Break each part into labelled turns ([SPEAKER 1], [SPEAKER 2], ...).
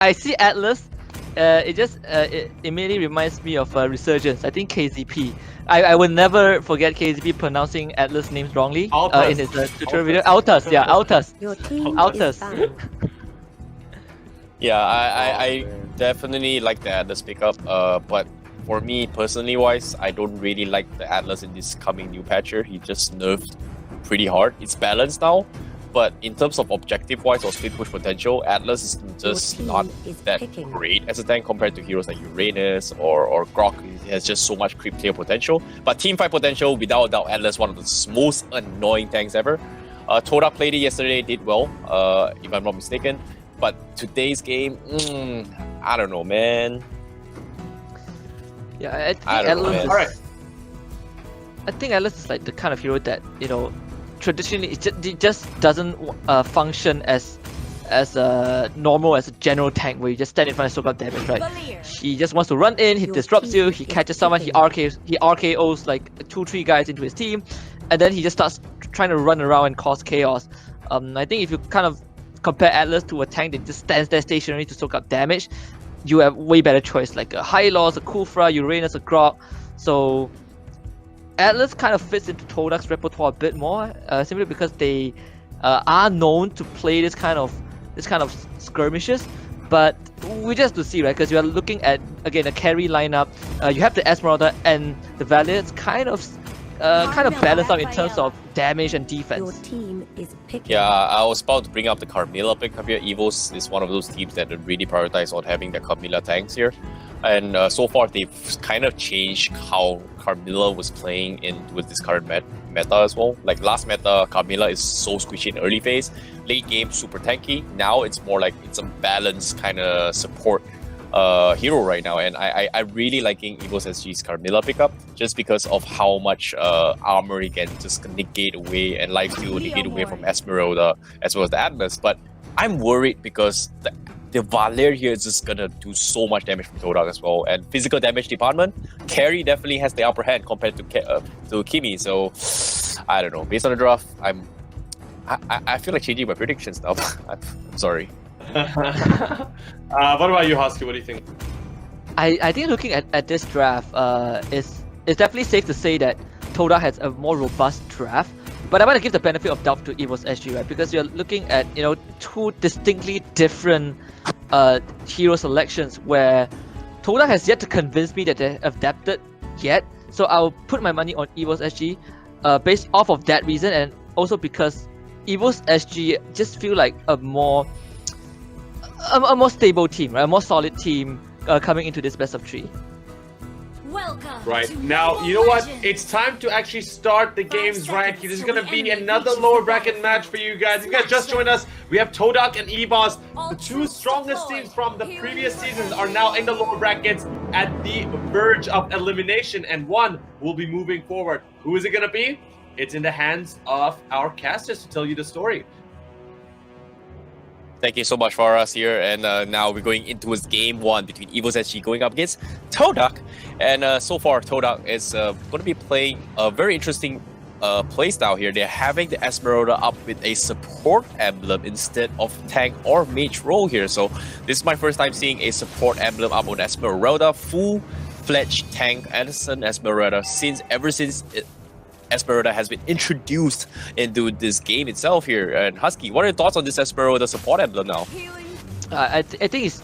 [SPEAKER 1] I see Atlas. It immediately reminds me of Resurgence. I think KZP. I will never forget KZP pronouncing Atlas names wrongly in his tutorial video. Altus, yeah, Altus.
[SPEAKER 2] Your team
[SPEAKER 1] Altus.
[SPEAKER 2] is banned.
[SPEAKER 3] Yeah, I definitely like the Atlas pickup. But for me personally wise, I don't really like the Atlas in this coming new patch here. He just nerfed pretty hard. It's balanced now, but in terms of objective wise or split push potential, Atlas is just not that great as a tank compared to heroes like Uranus or Grok. He has just so much creep clear potential. But team fight potential, without doubt, Atlas one of the most annoying tanks ever. Todak played it yesterday, did well, if I'm not mistaken. But today's game, I don't know, man.
[SPEAKER 1] Yeah, I think
[SPEAKER 3] Atlas.
[SPEAKER 4] All right.
[SPEAKER 1] I think Atlas is like the kind of hero that, you know, traditionally it just doesn't function as normal as a general tank where you just stand in front and soak up damage, right? He just wants to run in, he disrupts you, he catches someone, he RKOs like 2-3 guys into his team, and then he just starts trying to run around and cause chaos. I think if you kind of compare Atlas to a tank that just stands there stationary to soak up damage, you have way better choice like a Hylos, a Kufra, Uranus, a Grok. So Atlas kind of fits into Todak's repertoire a bit more, simply because they are known to play this kind of skirmishes. But we just have to see, right? Because you are looking at again a carry lineup. You have the Esmeralda and the Valiants kind of balance out in terms of damage and defense.
[SPEAKER 2] Your team is picking.
[SPEAKER 3] Yeah, I was about to bring up the Carmilla pickup here. EVOS is one of those teams that really prioritize on having the Carmilla tanks here. And so far, they've kind of changed how Carmilla was playing with this current meta as well. Like last meta, Carmilla is so squishy in early phase. Late game, super tanky. Now it's more like it's a balanced kind of support hero right now. And I really liking EVOS SG's Carmilla pickup just because of how much armor he can just negate away and lifesteal negate away from Esmeralda as well as the Atlas. But I'm worried because the Valer here is just gonna do so much damage from Todak as well, and physical damage department, carry definitely has the upper hand compared to Kimi. So I don't know. Based on the draft, I feel like changing my predictions now. I'm sorry.
[SPEAKER 4] What about you, Husky? What do you think?
[SPEAKER 1] I think looking at this draft, it's definitely safe to say that Todak has a more robust draft. But I want to give the benefit of doubt to EVOS SG, right? Because you're looking at, you know, two distinctly different hero selections where Todak has yet to convince me that they have adapted yet. So I'll put my money on EVOS SG based off of that reason, and also because EVOS SG just feel like a more stable team, right? A more solid team coming into this best of 3.
[SPEAKER 5] Welcome.
[SPEAKER 4] Right now, you know what? It's time to actually start the games right here. This is gonna be another lower bracket match for you guys. You guys just joined us. We have Todak and EVOS. The two strongest teams from the previous seasons are now in the lower brackets at the verge of elimination, and one will be moving forward. Who is it gonna be? It's in the hands of our casters to tell you the story.
[SPEAKER 3] Thank you so much for us here, and now we're going into his game 1 between EVOS SG going up against Todak. And so far, Todak is going to be playing a very interesting playstyle here. They're having the Esmeralda up with a support emblem instead of tank or mage role here. So this is my first time seeing a support emblem up on Esmeralda, full-fledged tank Edison Esmeralda ever since Esmeralda has been introduced into this game itself here. And Husky, what are your thoughts on this Esmeralda support emblem now?
[SPEAKER 1] I think it's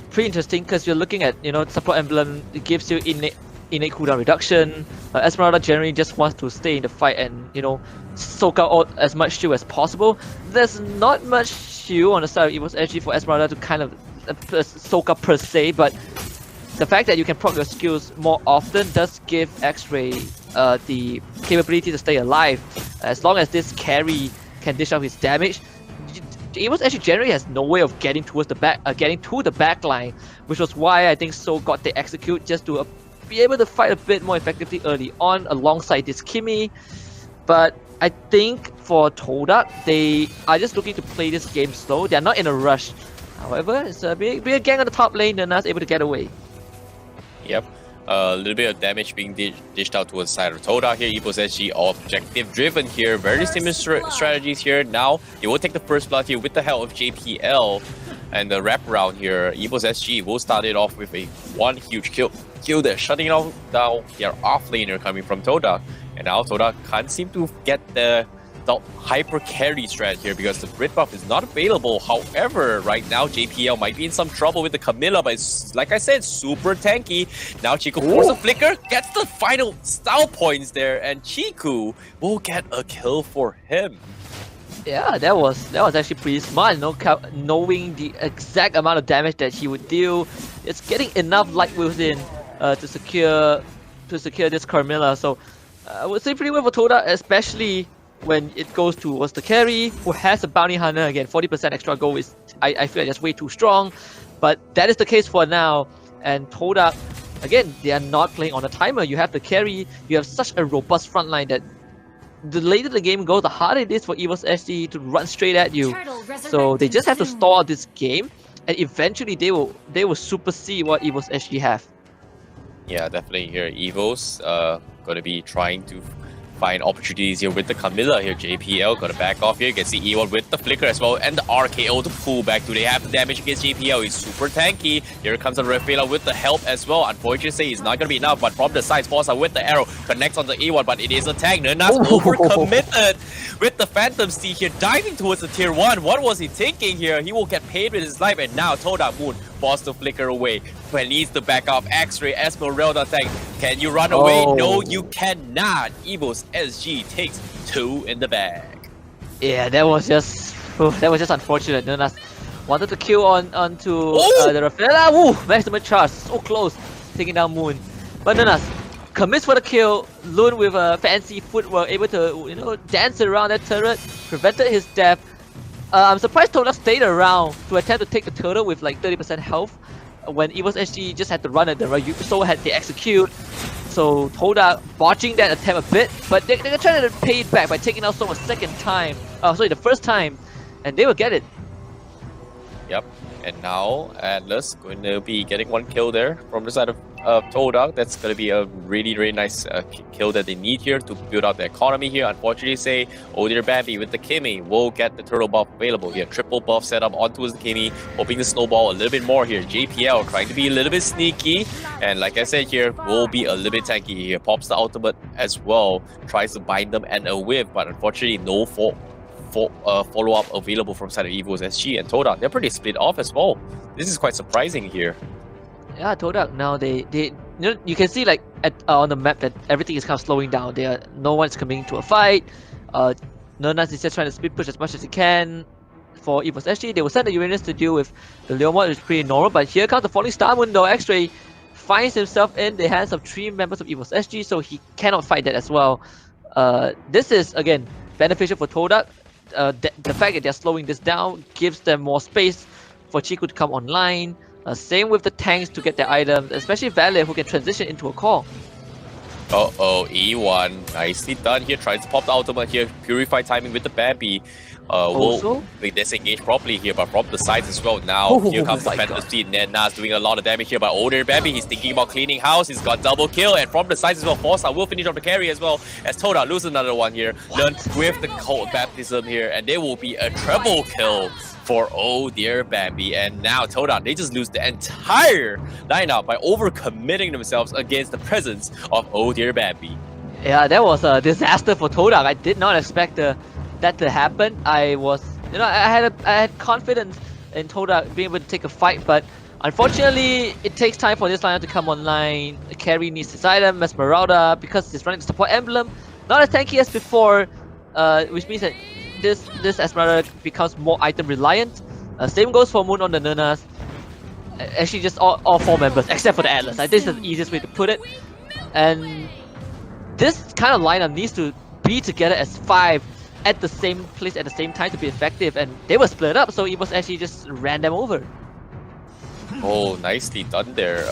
[SPEAKER 1] pretty interesting because you're looking at, you know, support emblem. It gives you innate cooldown reduction. Esmeralda generally just wants to stay in the fight and, you know, soak out as much shield as possible. There's not much shield on the side of EVOS SG for Esmeralda to kind of soak up per se, but the fact that you can proc your skills more often does give X-Ray the capability to stay alive. As long as this carry can dish out his damage, EVOS actually generally has no way of getting towards the back, getting to the back line, which was why I think So got the execute just to be able to fight a bit more effectively early on alongside this Kimi. But I think for Todak, they are just looking to play this game slow. They are not in a rush. However, it's a big gang on the top lane. They're not able to get away.
[SPEAKER 3] Yep. A little bit of damage being dished out towards the side of Todak here. EVOS SG objective driven here. Very similar strategies here. Now, they will take the first blood here with the help of JPL. And the wraparound here, EVOS SG will start it off with a one huge kill there, shutting down their off laner coming from Todak. And now Todak can't seem to get the hyper carry strat here because the grid buff is not available. However, right now JPL might be in some trouble with the Camilla, but it's, like I said, super tanky. Now Chiku forces a flicker, gets the final style points there, and Chiku will get a kill for him.
[SPEAKER 1] Yeah, that was actually pretty smart, knowing the exact amount of damage that he would deal. It's getting enough light wheels in to secure this Carmilla. So I would say pretty well for Todak, especially when it goes towards the carry, who has a bounty hunter. Again, 40% extra gold is, I feel like that's way too strong, but that is the case for now. And Todak, again, they are not playing on a timer. You have the carry, you have such a robust front line that the later the game goes, the harder it is for EVOS SG to run straight at you. So they just have to stall out this game, and eventually they will supersede what EVOS SG have.
[SPEAKER 3] Yeah, definitely here. EVOS gonna be trying to find opportunities here with the Camilla here. JPL gonna back off here. You can see E1 with the flicker as well, and the RKO to pull back. Do they have the damage against JPL? He's super tanky. Here comes the Rafaela with the help as well. Unfortunately, it's not gonna be enough, but from the side, Forza with the arrow connects on the E1, but it is a tank. Nerna's overcommitted with the Phantom Steed here, diving towards the tier 1. What was he thinking here? He will get paid with his life, and now Todak Moon forced to flicker away. When needs to back up. X-Ray, Esmeralda tank. Can you run away? No, you cannot. EVOS SG takes 2 in the bag.
[SPEAKER 1] Yeah, that was just unfortunate. Nernas wanted to kill onto the Rafaela. Woo! Maximum charge, so close, taking down Moon. But Nernas commits for the kill. Loon with a fancy footwork, able to dance around that turret, prevented his death. I'm surprised Todak stayed around to attempt to take the turtle with like 30% health when EVOS SG just had to run at the right, so had to execute. So Todak botching that attempt a bit, but they're trying to pay it back by taking out Soma the first time, and they will get it.
[SPEAKER 3] Yep, and now Atlas going to be getting 1 kill there from the side of Todak. That's going to be a really nice kill that they need here to build out the economy here. Unfortunately, say Dear Bambi with the Kimi will get the turtle buff available here. Triple buff set up onto the Kimi, hoping to snowball a little bit more here. JPL trying to be a little bit sneaky, and like I said here, will be a little bit tanky here. Pops the ultimate as well, tries to bind them and a whiff, but unfortunately no follow-up available from side of EVOS SG and Todak. They're pretty split off as well. This is quite surprising here.
[SPEAKER 1] Yeah, Todak now you can see like on the map that everything is kind of slowing down. No one's coming to a fight. Nernas is just trying to speed push as much as he can. For EVOS SG, they will send the Uranus to deal with the Leomord, which is pretty normal. But here comes the falling star moon though. X-Ray finds himself in the hands of 3 members of EVOS SG, so he cannot fight that as well. This is again beneficial for Todak. The fact that they're slowing this down gives them more space for Chiku to come online. Same with the tanks to get their items, especially Valet, who can transition into a core.
[SPEAKER 3] E1 nicely done here. Tries to pop the ultimate here. Purify timing with the Bambi. Will be disengaged properly here, but from the sides as well. Now here comes the Phantom Steed. Nernas doing a lot of damage here, but Dear Bambi, he's thinking about cleaning house. He's got double kill, and from the sides as well, Forza will finish off the carry as well, as Todak loses another one here. Learn with the cold baptism here, and there will be a treble kill for Dear Bambi. And now Todak, they just lose the entire lineup by overcommitting themselves against the presence of Dear Bambi.
[SPEAKER 1] Yeah, that was a disaster for Todak. I did not expect that to happen. I was, I had confidence in Todak being able to take a fight, but unfortunately, it takes time for this lineup to come online. The carry needs this item, Esmeralda, because it's running the support emblem, not as tanky as before, which means that this Esmeralda becomes more item reliant. Same goes for Moon on the Nernas. Actually, just all 4 members except for the Atlas. I think this is the easiest way to put it. And this kind of lineup needs to be together as 5 at the same place at the same time to be effective, and they were split up, so it was actually just ran them over.
[SPEAKER 3] Nicely done there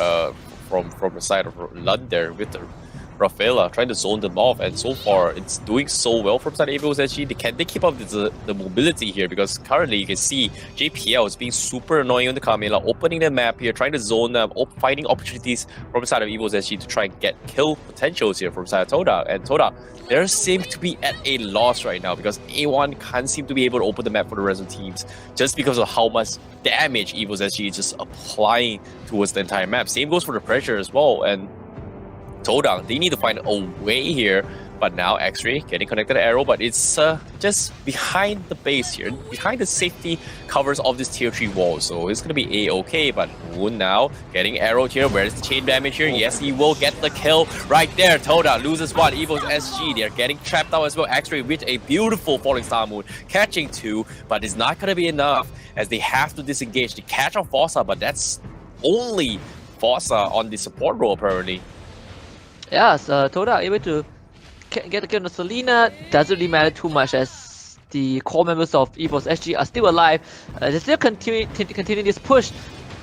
[SPEAKER 3] from the side of Lund there with the Rafaela, trying to zone them off, and so far it's doing so well from side EVOS SG. Can they keep up the mobility here? Because currently you can see JPL is being super annoying on the Carmilla, opening the map here, trying to zone them, finding opportunities from the side of EVOS SG to try and get kill potentials here from side of Todak. And Todak, they seem to be at a loss right now because A1 can't seem to be able to open the map for the rest of the teams just because of how much damage EVOS SG is just applying towards the entire map. Same goes for the pressure as well. And Todak, they need to find a way here, but now X-Ray getting connected to Arrow, but it's just behind the base here, behind the safety covers of this tier 3 wall, so it's gonna be a-okay. But Moon now getting arrowed here. Where's the chain damage here? Yes, he will get the kill right there. Todak loses one. EVOS SG, they're getting trapped out as well. X-Ray with a beautiful falling star moon, catching 2, but it's not gonna be enough as they have to disengage to catch on Fossa, but that's only Fossa on the support role apparently.
[SPEAKER 1] Yes, Todak able to get the kill on Selena. Doesn't really matter too much as the core members of EVOS SG are still alive. They still continue this push,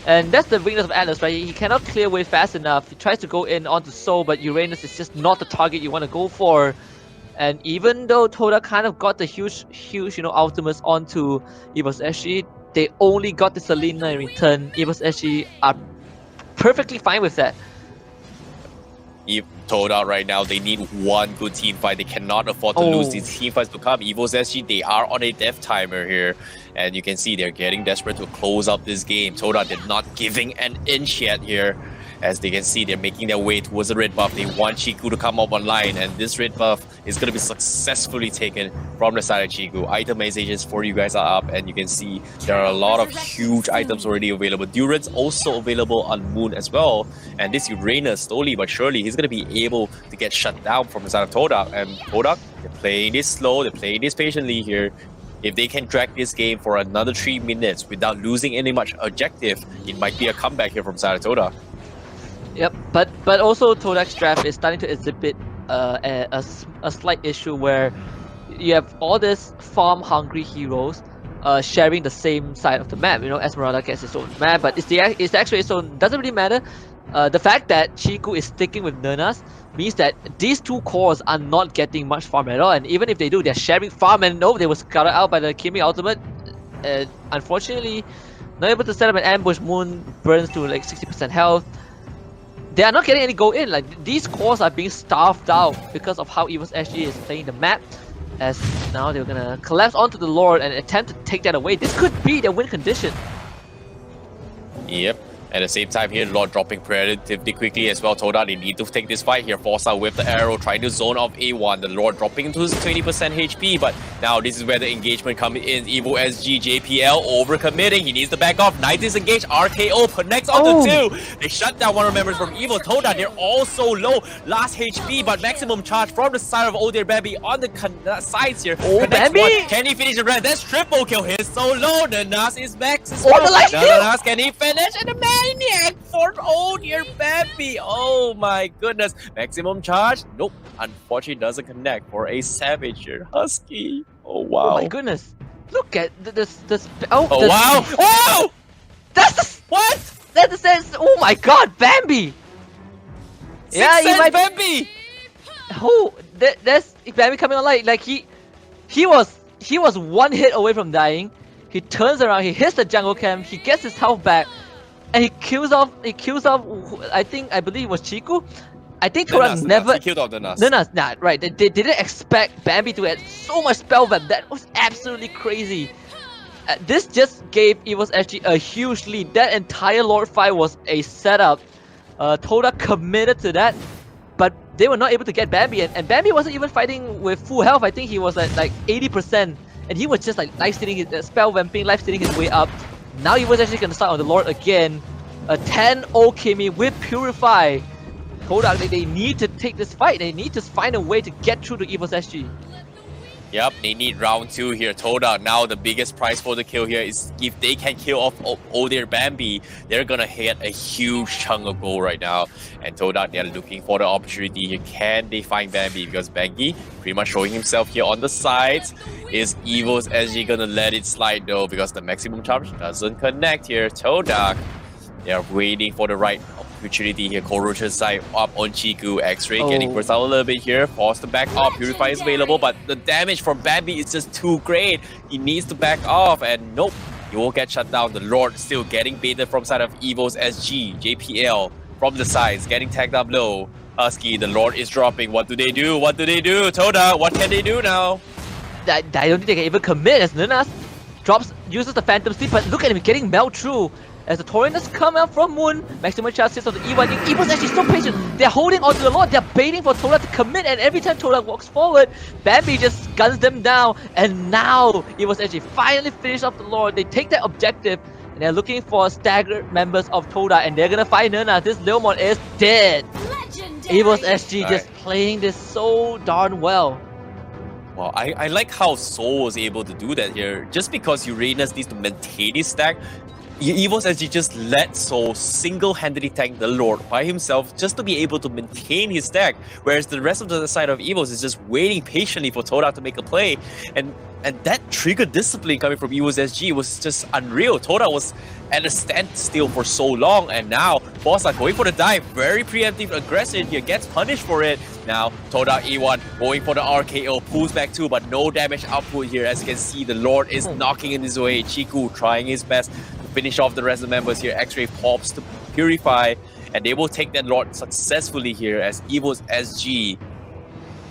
[SPEAKER 1] and that's the weakness of Atlas, right? He cannot clear away fast enough. He tries to go in onto Soul, but Uranus is just not the target you want to go for. And even though Todak kind of got the huge, ultimates onto EVOS SG, they only got the Selena in return. EVOS SG are perfectly fine with that.
[SPEAKER 3] Todak right now, they need one good team fight. They cannot afford to lose these team fights to come. EVOS SG, they are on a death timer here. And you can see they're getting desperate to close up this game. Todak, they're not giving an inch yet here. As they can see, they're making their way towards the red buff. They want Chiku to come up online, and this red buff is going to be successfully taken from the side of Chiku. Itemizations for you guys are up, and you can see there are a lot of huge items already available. Durance also available on Moon as well. And this Uranus, slowly but surely, he's going to be able to get shut down from the side of Todak. And Todak, they're playing this slow, they're playing this patiently here. If they can drag this game for another 3 minutes without losing any much objective, it might be a comeback here from side of Todak.
[SPEAKER 1] Yep, but also Todak's draft is starting to exhibit a slight issue where you have all these farm-hungry heroes sharing the same side of the map. Esmeralda gets its own map, but it's actually its own. Doesn't really matter. The fact that Chiku is sticking with Nernas means that these two cores are not getting much farm at all, and even if they do, they're sharing farm, and no, they were scouted out by the Kimi ultimate. Unfortunately, not able to set up an ambush. Moon burns to like 60% health. They are not getting any go in. Like, these cores are being starved out because of how EVOS SG is playing the map. As now they're gonna collapse onto the Lord and attempt to take that away. This could be their win condition.
[SPEAKER 3] Yep. At the same time here, Lord dropping relatively quickly as well. Todak, they need to take this fight here. Forza with the arrow, trying to zone off A1. The Lord dropping into his 20% HP, but now this is where the engagement comes in. EVO SG, JPL overcommitting. He needs to back off. Nice disengage. RKO connects onto 2. They shut down one of the members from EVO. Todak, they're also low. Last HP, but maximum charge from the side of Odir Bambi on the sides here.
[SPEAKER 1] Bambi!
[SPEAKER 3] Can he finish the round? That's triple kill. He's so low. The Nas is max as
[SPEAKER 1] well. The life steal!
[SPEAKER 3] Nas, can he finish? And the maniac for Odir Bambi. Oh my goodness. Maximum charge? Nope. Unfortunately, doesn't connect for a savage here. Husky. Oh wow.
[SPEAKER 1] Oh my goodness. Look at this.
[SPEAKER 3] Wow. Oh!
[SPEAKER 1] That's the...
[SPEAKER 3] What?
[SPEAKER 1] That's the sense. Oh my god, Bambi!
[SPEAKER 3] Yeah, he might... Bambi!
[SPEAKER 1] Oh, there's Bambi coming online. Like, he was one hit away from dying. He turns around, he hits the jungle camp, he gets his health back, and he kills off, I believe it was Chiku. I think Todak never...
[SPEAKER 3] He killed off the Nas.
[SPEAKER 1] Nah, right. They didn't expect Bambi to add so much spell vamp. That was absolutely crazy. This just gave EVOS SG a huge lead. That entire Lord fight was a setup. Todak committed to that, but they were not able to get Bambi, and Bambi wasn't even fighting with full health. I think he was at like 80%, and he was just like life-stealing his spell vamping, life-stealing his way up. Now EVOS SG gonna start on the Lord again. A 10-0 Kimi with Purify. Todak, they need to take this fight. They need to find a way to get through to EVOS SG.
[SPEAKER 3] Yep, they need round 2 here. Todak, now the biggest prize for the kill here is if they can kill off Odir Bambi, they're gonna hit a huge chunk of gold right now. And Todak, they're looking for the opportunity here. Can they find Bambi? Because Bambi pretty much showing himself here on the sides. Is EVOS SG gonna let it slide though? Because the maximum charge doesn't connect here. Todak, they're waiting for the right opportunity here. Corrosion side up on Chiku. X-Ray getting burst out a little bit here. Forced to back off. Purify is available, but the damage from Bambi is just too great. He needs to back off, and nope. He will get shut down. The Lord still getting baited from side of EVOS SG. JPL from the sides, getting tagged up low. Husky, the Lord is dropping. What do they do? What do they do? Toda, what can they do now?
[SPEAKER 1] I don't think they can even commit as Nunas uses the Phantom Sleep, but look at him getting melt through. As the Torrents come out from Moon, maximum chance sits on the E1. EVO's actually so patient. They're holding onto the Lord. They're baiting for Todak to commit, and every time Todak walks forward, Bambi just guns them down. And now EVO's actually finally finished off the Lord. They take that objective, and they're looking for staggered members of Todak, and they're gonna find Nana. This Leomon is dead. EVO's SG just playing this so darn well.
[SPEAKER 3] Well, I like how Soul was able to do that here. Just because Uranus needs to maintain his stack, EVOS SG just let Soul single-handedly tank the Lord by himself just to be able to maintain his stack, whereas the rest of the side of EVOS is just waiting patiently for Todak to make a play, and that triggered discipline coming from EVOS SG was just unreal. Todak was at a standstill for so long, and now Bossa going for the dive, very preemptive, aggressive here, gets punished for it. Now Todak E1 going for the RKO, pulls back too, but no damage output here. As you can see, the Lord is knocking in his way. Chiku trying his best to finish off the rest of the members here. X-Ray pops to Purify, and they will take that Lord successfully here as EVOS SG.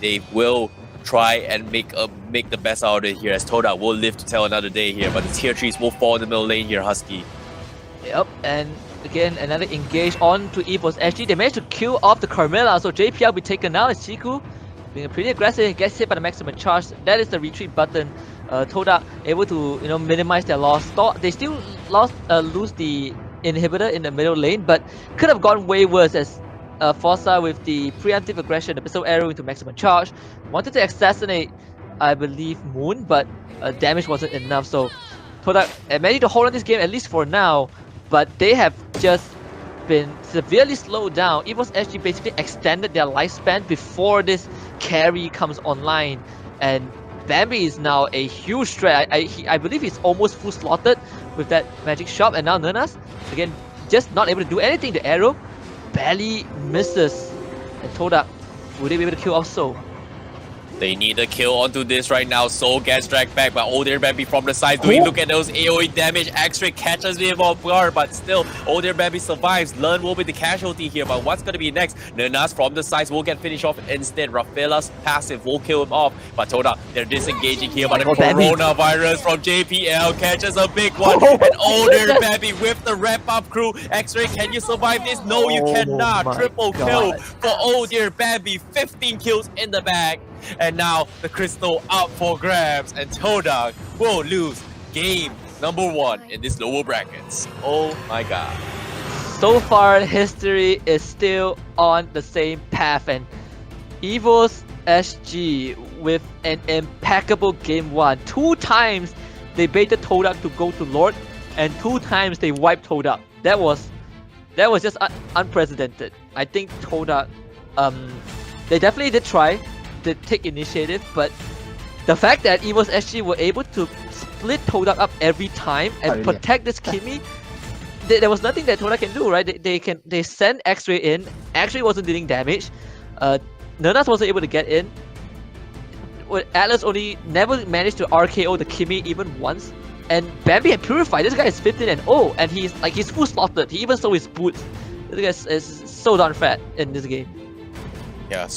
[SPEAKER 3] They will try and make the best out of it here, as Todak will live to tell another day here, but the tier 3s will fall in the middle lane here, Husky.
[SPEAKER 1] Yep, and again, another engage on to EVOS SG. They managed to kill off the Carmilla, so JPL will be taken now as Chiku being pretty aggressive, gets hit by the maximum charge. That is the retreat button. Todak able to minimize their loss. They still lose the inhibitor in the middle lane, but could have gone way worse as Forza with the preemptive aggression, the pistol arrow into maximum charge, wanted to assassinate, I believe, Moon, but damage wasn't enough. So Todak managed to hold on this game at least for now, but they have just been severely slowed down. EVOS SG basically extended their lifespan before this carry comes online, and Bambi is now a huge threat. I believe he's almost full slotted with that magic shop, and now Nanas again just not able to do anything. The arrow barely misses, and Todak, will they be able to kill off Soul?
[SPEAKER 3] They need a kill onto this right now. Soul gets dragged back by Older Bambi from the side. Doing look at those AoE damage. X-Ray catches him off guard, but still Older Bambi survives. Lern will be the casualty here, but what's gonna be next? Nanas from the sides will get finished off instead. Rafaela's passive will kill him off, but Todak, they're disengaging here, but the coronavirus from JPL catches a big one. And Older Bambi with the wrap-up crew. X-Ray, can you survive this? No, you cannot. Triple kill for Older Bambi. 15 kills in the bag. And now the crystal up for grabs, and Todak will lose game number 1 in this lower brackets. Oh my god.
[SPEAKER 1] So far, history is still on the same path, and EVOS SG with an impeccable game 1. 2 times they baited Todak to go to Lord, and 2 times they wiped Todak. That was just unprecedented. I think Todak, they definitely did try to take initiative, but the fact that EVOS SG were able to split Todak up every time and protect this Kimi, there was nothing that Todak can do, right? They send X-Ray in. X-Ray wasn't dealing damage. Nanas wasn't able to get in. Atlas only never managed to RKO the Kimi even once. And Bambi had Purified. This guy is 15-0, and he's full slotted. He even sold his boots. This guy is so darn fat in this game.
[SPEAKER 3] Yeah.